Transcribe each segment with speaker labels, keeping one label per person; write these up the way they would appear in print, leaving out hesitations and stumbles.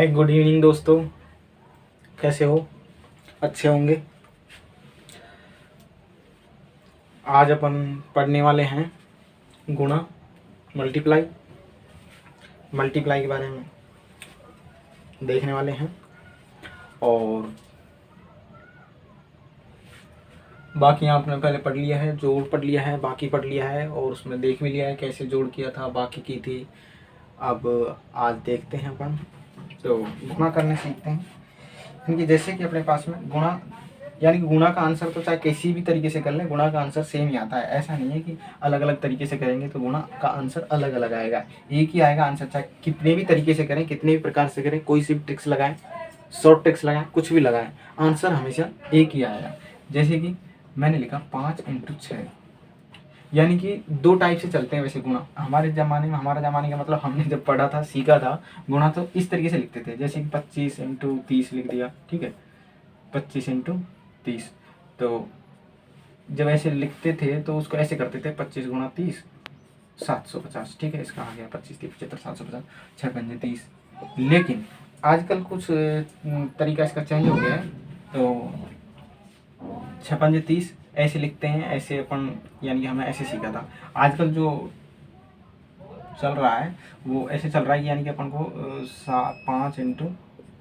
Speaker 1: हाय, good evening दोस्तों। कैसे हो? अच्छे होंगे। आज अपन पढ़ने वाले हैं गुणा, मल्टीप्लाई के बारे में देखने वाले हैं। और बाकी आपने पहले पढ़ लिया है, जोड़ पढ़ लिया है, बाकी पढ़ लिया है, और उसमें देख भी लिया है कैसे जोड़ किया था, बाकी की थी। अब आज देखते हैं अपन तो गुणा करने सीखते हैं। क्योंकि जैसे कि अपने पास में गुणा, यानी कि गुणा का आंसर तो चाहे किसी भी तरीके से कर लें, गुणा का आंसर सेम ही आता है। ऐसा नहीं है कि अलग अलग तरीके से करेंगे तो गुणा का आंसर अलग अलग आएगा, एक ही आएगा आंसर। चाहे कितने भी तरीके से करें, कितने भी प्रकार से करें, कोई सी भी ट्रिक्स लगाएं, शॉर्ट ट्रिक्स लगाएं, कुछ भी लगाएं, आंसर हमेशा एक ही आएगा। जैसे कि मैंने लिखा 5×6, यानी कि दो टाइप से चलते हैं वैसे गुणा हमारे ज़माने में। हमारा ज़माने का मतलब हमने जब पढ़ा था, सीखा था गुणा, तो इस तरीके से लिखते थे। जैसे कि 25×30 लिख दिया, ठीक है, 25×30। तो जब ऐसे लिखते थे तो उसको ऐसे करते थे, 25×30 750, ठीक है। इसका आ गया 25 30 75 750, 6×5 30। लेकिन आजकल कुछ तरीका इसका चेंज हो गया है। तो 6×5 30 ऐसे लिखते हैं, ऐसे अपन, यानी कि हमने ऐसे सीखा था। आजकल जो चल रहा है वो ऐसे चल रहा है, यानी कि अपन को 5 इंटू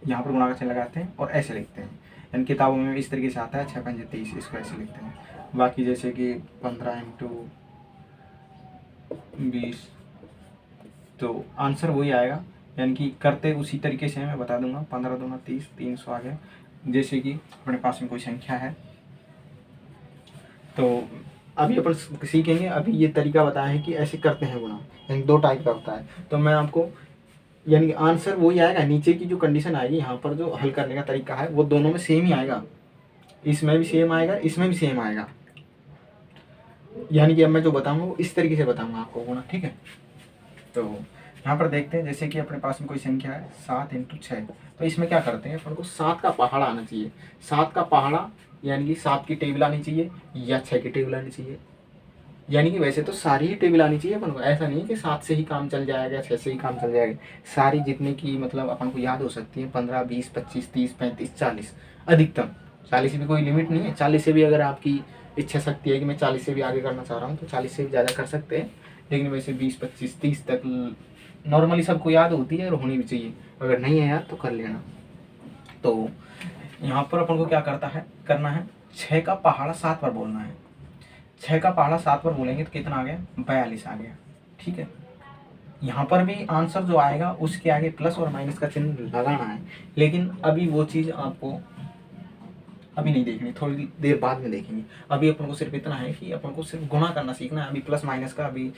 Speaker 1: यहाँ पर गुणा का चिन्ह लगाते हैं और ऐसे लिखते हैं। यानी किताबों में इस तरीके से आता है 6×5 30, इसको ऐसे लिखते हैं। बाकी जैसे कि 15×20, तो आंसर वही आएगा, यानी कि करते उसी तरीके से मैं बता दूंगा। 15×2 = 30, 300 आ गया। जैसे कि अपने पास में कोई संख्या है, तो अभी अपन सीखेंगे। अभी ये तरीका बताया है कि ऐसे करते हैं गुणा, यानी दो टाइप का होता है। तो मैं आपको, यानी कि आंसर वही आएगा। नीचे की जो कंडीशन आएगी, यहाँ पर जो हल करने का तरीका है, वो दोनों में सेम ही आएगा। इसमें भी सेम आएगा, इसमें भी सेम आएगा। यानी कि अब मैं जो बताऊंगा वो इस तरीके से बताऊंगा आपको गुणा, ठीक है। तो यहाँ पर देखते हैं, जैसे कि अपने पास में कोई संख्या है 7×6, तो इसमें क्या करते हैं, अपन को 7 का पहाड़ा आना चाहिए। 7 का पहाड़ा यानी कि 7 की टेबल आनी चाहिए या 6 की टेबल आनी चाहिए। यानी कि वैसे तो सारी ही टेबल आनी चाहिए अपन को, ऐसा नहीं है कि 7 से ही काम चल जाएगा, 6 से ही काम चल जाएगा। सारी जितने की मतलब अपन को याद हो सकती है, 15 20 25 30 35 40, अधिकतम 40 भी कोई लिमिट नहीं है। 40 से भी अगर आपकी इच्छा शक्ति है कि मैं 40 से भी आगे करना चाह रहा हूँ, तो 40 से भी ज़्यादा कर सकते हैं। लेकिन वैसे 20 25 30 तक नॉर्मली सबको याद होती है और होनी भी चाहिए। अगर नहीं है याद तो कर लेना। तो यहाँ पर अपन को क्या करना है, 6 का पहाड़ा 7 बार बोलना है। 6 का पहाड़ा 7 बार बोलेंगे तो कितना आ गया, 42 आ गया, ठीक है। यहाँ पर भी आंसर जो आएगा उसके आगे प्लस और माइनस का चिन्ह लगाना है। लेकिन अभी वो चीज़ आपको अभी नहीं देखनी, थोड़ी देर बाद में देखेंगे। अभी अपन को सिर्फ इतना है कि अपन को सिर्फ गुणा करना सीखना है। अभी प्लस माइनस का अभी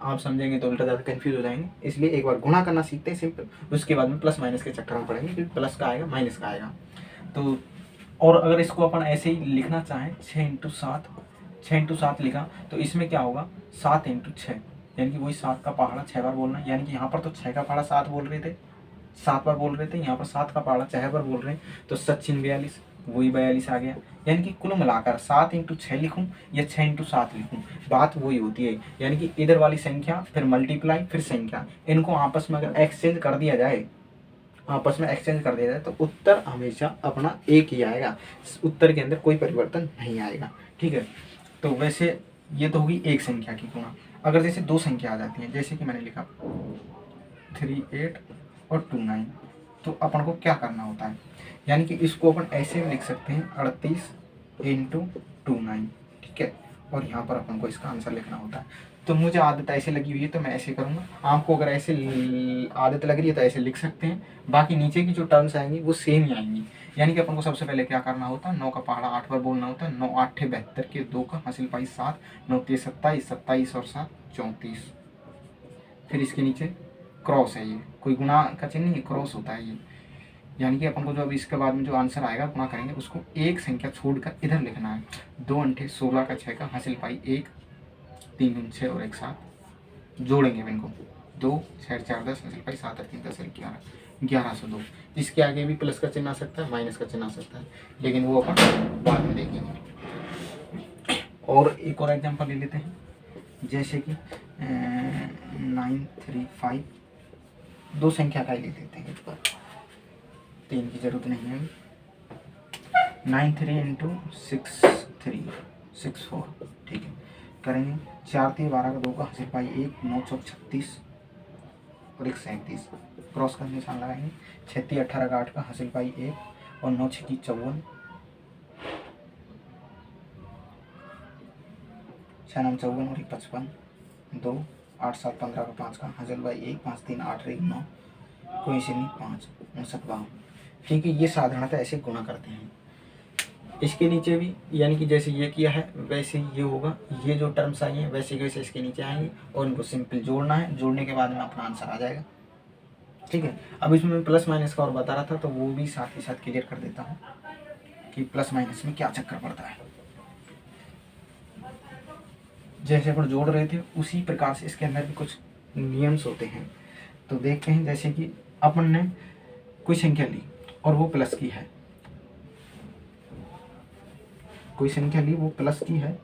Speaker 1: आप समझेंगे तो उल्टा ज़्यादा कंफ्यूज हो जाएंगे, इसलिए एक बार गुणा करना सीखते हैं सिंपल, उसके बाद में प्लस माइनस के चक्कर में पड़ेंगे, क्योंकि प्लस का आएगा माइनस का आएगा। तो और अगर इसको अपन ऐसे ही लिखना चाहें, 6×7 लिखा, तो इसमें क्या होगा, 7×6, यानी कि वही 7 का पहाड़ा 6 बार बोलना है। यानी कि यहाँ पर तो 6 का पहाड़ा 7 बोल रहे थे, 7 बार बोल रहे थे, यहाँ पर 7 का पहाड़ा 6 बार बोल रहे हैं, तो 7×6 = 42, वही 42 आ गया। यानी कि कुल मिलाकर 7×6 लिखूं या 6×7 लिखूं, बात वही होती है। यानी कि इधर वाली संख्या फिर मल्टीप्लाई फिर संख्या, इनको आपस में अगर एक्सचेंज कर दिया जाए, तो उत्तर हमेशा अपना एक ही आएगा। उत्तर के अंदर कोई परिवर्तन नहीं आएगा, ठीक है। तो वैसे ये तो होगी एक संख्या की गुणा। अगर जैसे दो संख्या आ जाती है, जैसे कि मैंने लिखा 38 और 29, तो अपन को क्या करना होता है, यानी कि इसको अपन ऐसे भी लिख सकते हैं 38×29, ठीक है। और यहाँ पर अपन को इसका आंसर लिखना होता है। तो मुझे आदत ऐसे लगी हुई है तो मैं ऐसे करूँगा। आपको अगर ऐसे आदत लग रही है तो ऐसे लिख सकते हैं। बाकी नीचे की जो टर्म्स आएंगी वो सेम ही आएंगी। यानी कि अपन को सबसे पहले क्या करना होता है, 9 का पहाड़ा 8 बार बोलना होता है। 9 8 72 के 2 का हासिल पाई 7, 9 3 27, 27 और 7 34। फिर इसके नीचे क्रॉस है, ये कोई गुणा का चिन्ह नहीं, क्रॉस होता है ये। यानी कि अपन को जो अब इसके बाद में जो आंसर आएगा गुणा करेंगे, उसको एक संख्या छोड़कर इधर लिखना है। 2 × 16 का 6 का हासिल पाई 1, 3 × 6 और 1 7, जोड़ेंगे इनको, 2 6 4 10 हासिल पाई 7 और 3 10 और 11, 1102। इसके आगे भी प्लस का चिन्ह आ सकता है, माइनस का चिन्ह आ सकता है, लेकिन वो अपन बाद में देखेंगे। और एक और एग्जाम्पल ले लेते हैं, जैसे कि 935, दो संख्या का ही ले लेते हैं इस पर। 3 की ज़रूरत नहीं है। 93 इंटू 6 3 6 4, ठीक है। करेंगे 4 3 12 का 2 का हासिल पाई 1, 9 चौक 36 और 1 37, क्रॉस का निशान लगाएंगे। 6 3 18 का 8 का हासिल पाई 1 और 9 6 54, 6 9 54 और 1 55, 2 8 7 15 का 5 का हासिल पाई 1, 5 3 8 1 9, कोई से नहीं 5 59 52, ठीक है। ये साधारणतः ऐसे गुणा करते हैं। इसके नीचे भी यानी कि जैसे ये किया है वैसे ये होगा, ये जो टर्म्स आई हैं वैसे वैसे इसके नीचे आएंगे और इनको सिंपल जोड़ना है। जोड़ने के बाद में अपना आंसर आ जाएगा, ठीक है। अब इसमें मैं प्लस माइनस का और बता रहा था तो वो भी साथ ही साथ क्लियर कर देता हूँ कि प्लस माइनस में क्या चक्कर पड़ता है। जैसे अपन जोड़ रहे थे उसी प्रकार से इसके अंदर भी कुछ नियम्स होते हैं। तो देखते हैं, जैसे कि अपन ने कोई संख्या ली और वो प्लस की है, कोई संख्या ली वो प्लस की है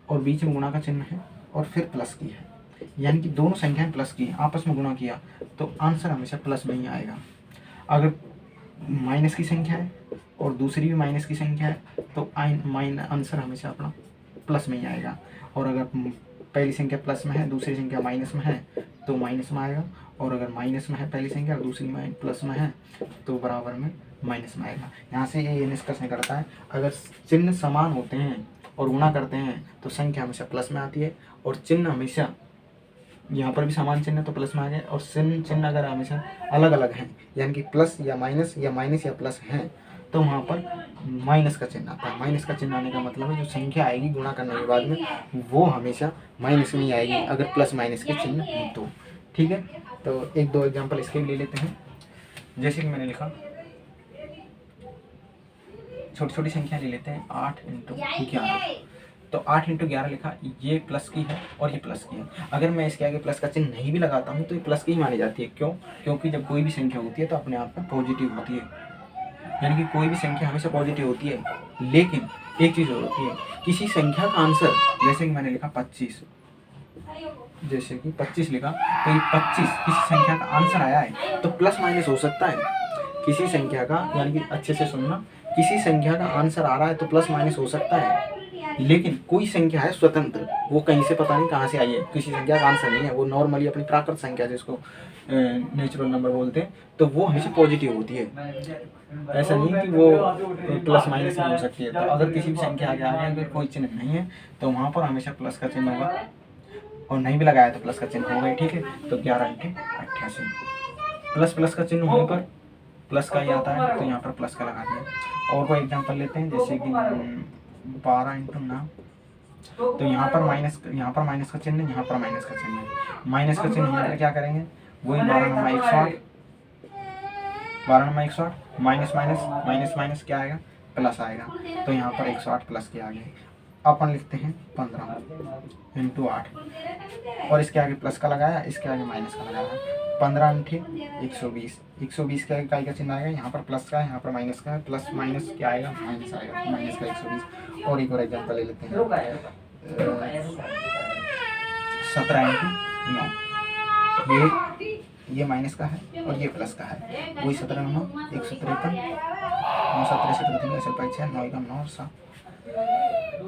Speaker 1: और बीच में गुणा का चिन्ह है और फिर प्लस की है, यानी कि दोनों संख्याएं प्लस की आपस में गुणा किया तो आंसर हमेशा प्लस में ही आएगा। अगर माइनस की संख्या है और दूसरी भी माइनस की संख्या है तो आंसर हमेशा अपना प्लस में ही आएगा। और अगर पहली संख्या प्लस में है दूसरी संख्या माइनस में है तो माइनस में आएगा, और अगर माइनस में है पहली संख्या और दूसरी प्लस में है तो बराबर में माइनस में आएगा। यहाँ से ये निष्कर्ष निकलता है, अगर चिन्ह समान होते हैं और गुणा करते हैं तो संख्या हमेशा प्लस में आती है, और चिन्ह हमेशा यहाँ पर भी समान चिन्ह तो प्लस में आ गए, और चिन्ह अगर हमेशा अलग अलग हैं यानी कि प्लस या माइनस या प्लस हैं तो वहाँ पर माइनस का चिन्ह आता है। माइनस का चिन्ह आने का मतलब है जो संख्या आएगी गुणा करने के बाद में वो हमेशा माइनस में ही आएगी अगर प्लस माइनस के चिन्ह हैं तो, ठीक है। तो एक दो एग्जांपल इसके ले लेते हैं। जैसे कि मैंने लिखा, छोटी छोटी संख्या ले लेते हैं, 8 इंटू 11, तो 8 इंटू 11 लिखा, ये प्लस की है और ये प्लस की है। अगर मैं इसके आगे प्लस का चिन्ह नहीं भी लगाता हूँ तो ये प्लस की ही मानी जाती है। क्यों? क्योंकि जब कोई भी संख्या होती है तो अपने आप में पॉजिटिव होती है, यानी कि कोई भी संख्या हमेशा पॉजिटिव होती है। लेकिन एक चीज़ और होती है, किसी संख्या का आंसर, जैसे कि मैंने लिखा 25, जैसे कि 25 लिखा तो ये 25 किसी संख्या का आंसर आया है तो प्लस माइनस हो सकता है। किसी संख्या का, यानी कि अच्छे से सुनना, किसी संख्या का आंसर आ रहा है तो प्लस माइनस हो सकता है, लेकिन कोई संख्या है स्वतंत्र, वो कहीं से पता नहीं कहाँ से आई है, किसी संख्या का आंसर नहीं है, वो नॉर्मली अपनी प्राकृत संख्या जिसको नेचुरल नंबर बोलते हैं तो वो हमेशा पॉजिटिव होती है। ऐसा नहीं कि वो प्लस माइनस में हो सकती है। तो अगर किसी भी संख्या आगे अगर कोई चिन्ह नहीं है तो वहाँ पर हमेशा प्लस का चिन्ह होगा, और नहीं भी लगाया तो प्लस का चिन्ह होगा, ठीक है। तो 11 × 88 प्लस का चिन्ह होने पर प्लस का ही आता है तो यहाँ पर प्लस का लगा दिया। और कोई एग्जांपल लेते हैं, जैसे कि 12 × 9, तो यहाँ पर माइनस का चिन्ह, यहाँ पर माइनस का चिन्ह है। माइनस का चिन्ह होने पर क्या करेंगे, वही 12 × 108, 12 × 108 माइनस क्या आएगा, प्लस आएगा। तो यहाँ पर 108 प्लस के आगे अपन लिखते हैं 15 × 8, और इसके आगे प्लस का लगाया, इसके आगे माइनस का लगाया। 15 × 120, 120 के आगे का चिन्ह आएगा, यहाँ पर प्लस का है, यहाँ पर माइनस का है, प्लस माइनस क्या आएगा, माइनस आएगा, तो माइनस का 120। और एक और एग्जाम्पल ले लेते हैं, 17 × 9, ये माइनस का है और ये प्लस का है, वही 17 × 9 153, 9 7 6 9 1 9 7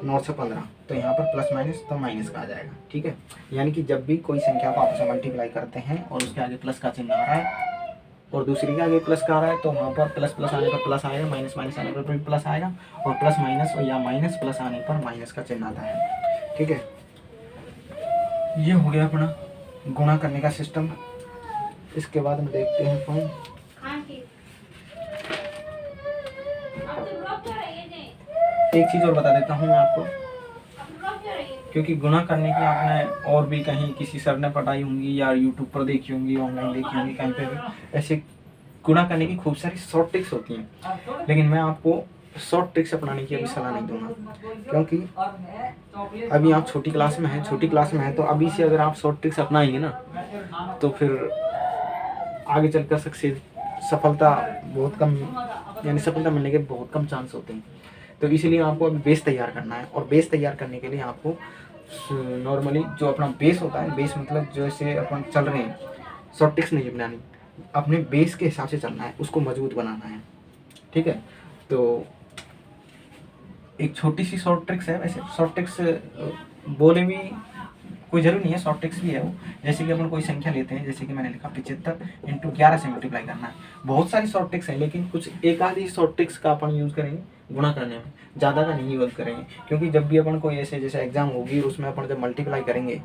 Speaker 1: 9 से 15, तो यहाँ पर प्लस माइनस तो माइनस का आ जाएगा, ठीक है। यानी कि जब भी कोई संख्या को आपस में मल्टीप्लाई करते हैं और उसके आगे प्लस का चिन्ह आ रहा है और दूसरी के आगे प्लस का आ रहा है तो वहाँ पर प्लस आने पर प्लस आएगा, माइनस आने पर भी प्लस आएगा, और प्लस माइनस या माइनस प्लस आने पर माइनस का चिन्ह आता है, ठीक है। ये हो गया अपना गुणा करने का सिस्टम। इसके बाद हम देखते हैं अपन एक चीज़ और बता देता हूँ मैं आपको, क्योंकि गुणा करने की आपने और भी कहीं किसी सर ने पढ़ाई होंगी या यूट्यूब पर देखी होंगी, ऑनलाइन देखी होंगी, कहीं पे भी ऐसे गुणा करने की खूब सारी शॉर्ट ट्रिक्स होती हैं, लेकिन मैं आपको शॉर्ट ट्रिक्स अपनाने की अभी सलाह नहीं दूंगा, क्योंकि अभी आप छोटी क्लास में हैं, तो अभी से अगर आप शॉर्ट ट्रिक्स अपनाएंगे ना तो फिर आगे चलकर सफलता बहुत कम, यानी सफलता मिलने के बहुत कम चांस होते हैं। तो इसीलिए आपको अभी बेस तैयार करना है, और बेस तैयार करने के लिए आपको नॉर्मली जो अपना बेस होता है, बेस मतलब जैसे अपन चल रहे हैं, शॉर्ट ट्रिक्स नहीं बनानी, अपने बेस के हिसाब से चलना है, उसको मजबूत बनाना है, ठीक है। तो एक छोटी सी शॉर्ट ट्रिक्स है, वैसे शॉर्ट ट्रिक्स बोले भी कोई जरूरी नहीं है, शॉर्ट ट्रिक्स भी है वो। जैसे कि अपन कोई संख्या लेते हैं, जैसे कि मैंने लिखा 75 इंटू 11 से मल्टीप्लाई करना है। बहुत सारी शॉर्ट ट्रिक्स है, लेकिन कुछ एक आधी शॉर्ट ट्रिक्स का अपन यूज़ करेंगे गुणा करने में, ज़्यादा का नहीं यूज़ करेंगे। क्योंकि जब भी अपन कोई ऐसे जैसे एग्जाम होगी उसमें अपन जब मल्टीप्लाई करेंगे,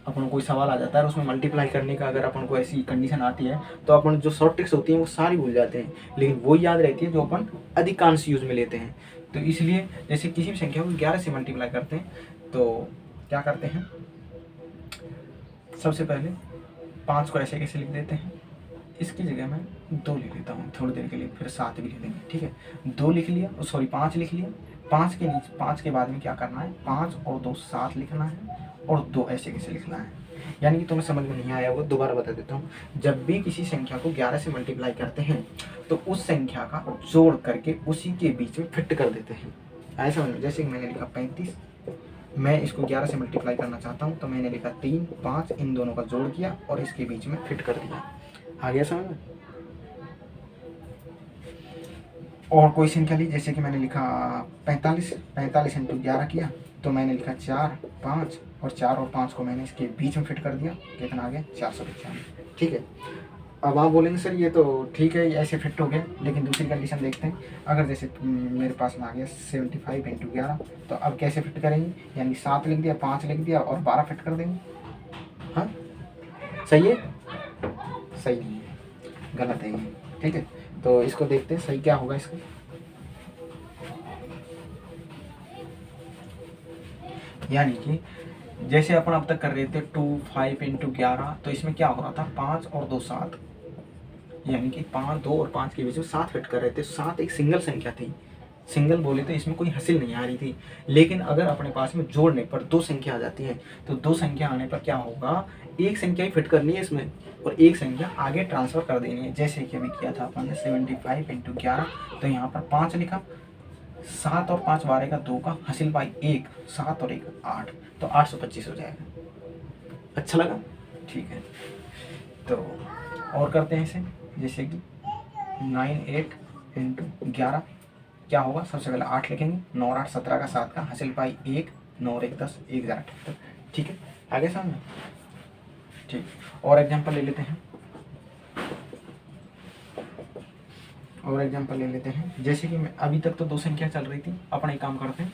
Speaker 1: अपन कोई सवाल आ जाता है और उसमें मल्टीप्लाई करने का अगर अपन को ऐसी कंडीशन आती है तो अपन जो शॉर्ट ट्रिक्स होती हैं वो सारी भूल जाते हैं, लेकिन वो याद रहती है जो अपन अधिकांश यूज़ में लेते हैं। तो इसलिए जैसे किसी भी संख्या को 11 से मल्टीप्लाई करते हैं तो क्या करते हैं, सबसे पहले 5 को ऐसे कैसे लिख देते हैं, इसकी जगह मैं 2 लिख लेता हूँ थोड़ी देर के लिए, फिर 7 भी लिख लेंगे, ठीक है। 2 लिख लिया, सॉरी 5 लिख लिया, 5 के नीचे 5 के बाद में क्या करना है, 5 और 2 7 लिखना है, और 2 ऐसे कैसे लिखना है। यानी कि तुम्हें समझ में नहीं आया वो दोबारा बता देता हूँ। जब भी किसी संख्या को 11 से मल्टीप्लाई करते हैं तो उस संख्या का जोड़ करके उसी के बीच में फिट कर देते हैं। ऐसा समझ में, जैसे कि मैंने लिखा 35, मैं इसको 11 से मल्टीप्लाई करना चाहता हूँ तो मैंने लिखा 3 5, इन दोनों का जोड़ किया और इसके बीच में फिट कर दिया। आ गया समझ में। और कोई संख्या ली, जैसे कि मैंने लिखा 45 इंटू 11 किया तो मैंने लिखा 4 5, और 4 और 5 को मैंने इसके बीच में फिट कर दिया, कितना आ गया 495, ठीक है। अब आप बोलेंगे सर ये तो ठीक है ऐसे फिट हो गया, लेकिन दूसरी कंडीशन देखते हैं। अगर जैसे मेरे पास में आ गया 75 इंटू 11, तो अब कैसे फिट करेंगे, यानी 7 लिख दिया, 5 लिख दिया और 12 फिट कर देंगे। हाँ सही है, सही नहीं है, गलत है ये, ठीक है। तो इसको देखते हैं सही क्या होगा इसका। यानी कि जैसे अपन अब तक कर रहे थे 2 5 इंटू 11, तो इसमें क्या हो रहा था 5 और 2 7, यानी कि 5 2 और 5 के बीच में 7 फिट कर रहे थे। 7 एक सिंगल संख्या थी, सिंगल बोले तो इसमें कोई हासिल नहीं आ रही थी। लेकिन अगर अपने पास में जोड़ने पर 2 संख्या आ जाती है तो 2 संख्या आने पर क्या होगा, एक संख्या ही फिट करनी है इसमें और एक संख्या आगे ट्रांसफर कर देनी है। जैसे कि अभी किया था अपन ने 75 इंटू 11, तो यहाँ पर 5 लिखा, 7 और 5 12 का 2 का हासिल पाई 1, 7 और 1 8, तो 825 हो जाएगा। अच्छा लगा, ठीक है। तो और करते हैं इसे, जैसे कि 9 8 इंटू 11 क्या होगा, सबसे पहले 8 लिखेंगे, 9 और 8 17 का 7 का हासिल पाई 1, 9 और 1 10, 1078, ठीक है। आगे समझ, ठीक। और एग्जांपल ले लेते हैं, और एग्जांपल ले लेते हैं। जैसे कि मैं अभी तक तो 2 संख्या चल रही थी, अपन एक काम करते हैं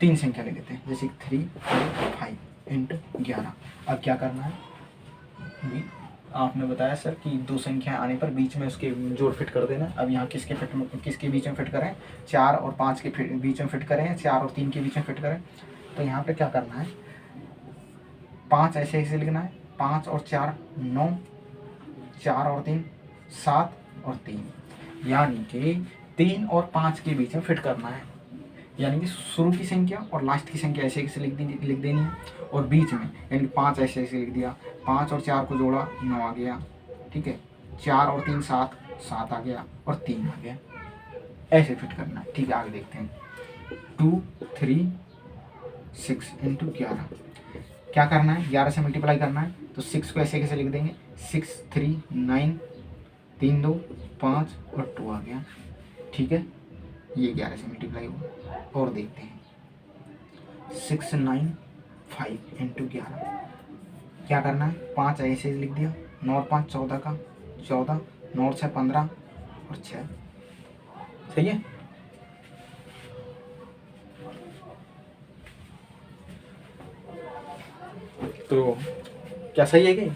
Speaker 1: 3 संख्या ले लेते हैं, जैसे 3 4 5 इंटू 11। अब क्या करना है, भी आपने बताया सर कि 2 संख्या आने पर बीच में उसके जोड़ फिट कर देना। अब यहाँ किसके बीच में फिट करें, 4 और 5 के बीच में फिट करें, 4 और 3 के बीच में फिट करें। तो यहाँ पे क्या करना है, 5 ऐसे ऐसे लिखना है, 5 और 4 9, 4 और 3 7 और 3, यानी कि 3 और 5 के बीच में फिट करना है। यानी कि शुरू की संख्या और लास्ट की संख्या ऐसे ऐसे लिख देनी है, और बीच में यानी 5 ऐसे ऐसे लिख दिया, 5 और 4 को जोड़ा 9 आ गया, ठीक है। 4 और 3 7, 7 आ गया और 3 आ गया, ऐसे फिट करना है, ठीक है। आगे देखते हैं 2 3 6 इंटू 11, क्या करना है, 11 से मल्टीप्लाई करना है, तो 6 को ऐसे कैसे लिख देंगे, 6 3 9, 3 2 5 और 2 आ गया, ठीक है। ये 11 से मल्टीप्लाई हुआ। और देखते हैं 6 9 5 इंटू 11, क्या करना है, 5 ऐसे लिख दिया, 9 और 5 14 का 14, 9 और 6 15 और 6, सही है। तो क्या सही है कि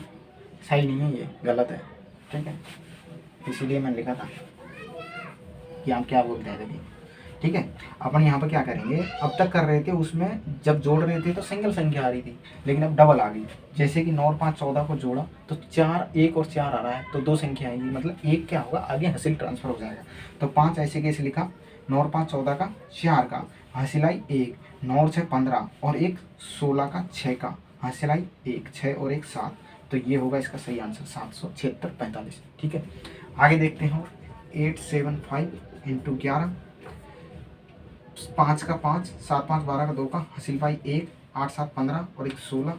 Speaker 1: सही नहीं है, ये गलत है, ठीक है। इसीलिए मैंने लिखा था कि आप क्या बोलते हैं देखिए, ठीक है। अपन यहाँ पर क्या करेंगे, अब तक कर रहे थे उसमें जब जोड़ रहे थे तो सिंगल संख्या आ रही थी, लेकिन अब डबल आ गई। जैसे कि 9 और 5 14 को जोड़ा तो 4 1 और 4 आ रहा है, तो 2 संख्या आएंगी, मतलब एक क्या होगा आगे हासिल ट्रांसफर हो जाएगा। तो 5 ऐसे कैसे लिखा, 9 और 5 14 का 4 का हासिल आई 1, 9 और 6 15 और 1 16 का 6 का हासिल आई 1, 6 और 1 7, तो ये होगा इसका सही आंसर 776 45, ठीक है। आगे देखते हैं 8 7 5 इंटू 11, 5 का 5 7 5 12 का 2 का हासिल पाई 1, 8 7 15 और 1 16,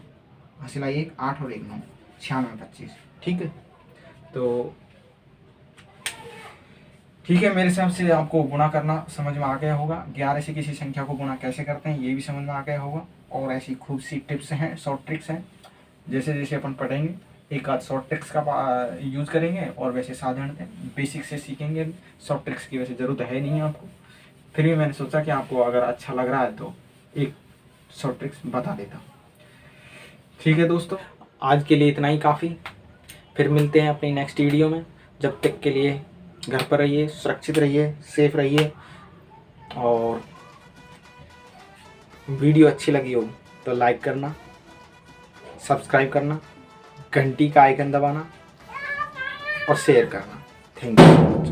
Speaker 1: हासिल आई 1 8 और 1 9, 96 25, ठीक है। तो ठीक है, मेरे हिसाब से आपको गुणा करना समझ में आ गया होगा। 11 से किसी संख्या को गुणा कैसे करते हैं ये भी समझ में आ गया होगा। और ऐसी खूब सी टिप्स हैं, शॉर्ट ट्रिक्स हैं, जैसे जैसे अपन पढ़ेंगे एक आध शॉर्ट ट्रिक्स का यूज़ करेंगे और वैसे साधारण बेसिक से सीखेंगे। शॉर्ट ट्रिक्स की वैसे ज़रूरत है नहीं आपको, फिर भी मैंने सोचा कि आपको अगर अच्छा लग रहा है तो एक शॉर्ट ट्रिक्स बता देता हूँ। ठीक है दोस्तों, आज के लिए इतना ही काफ़ी। फिर मिलते हैं अपनी नेक्स्ट वीडियो में। जब तक के लिए घर पर रहिए, सुरक्षित रहिए, सेफ रहिए। और वीडियो अच्छी लगी हो तो लाइक करना, सब्सक्राइब करना, घंटी का आइकन दबाना और शेयर करना। Thank you.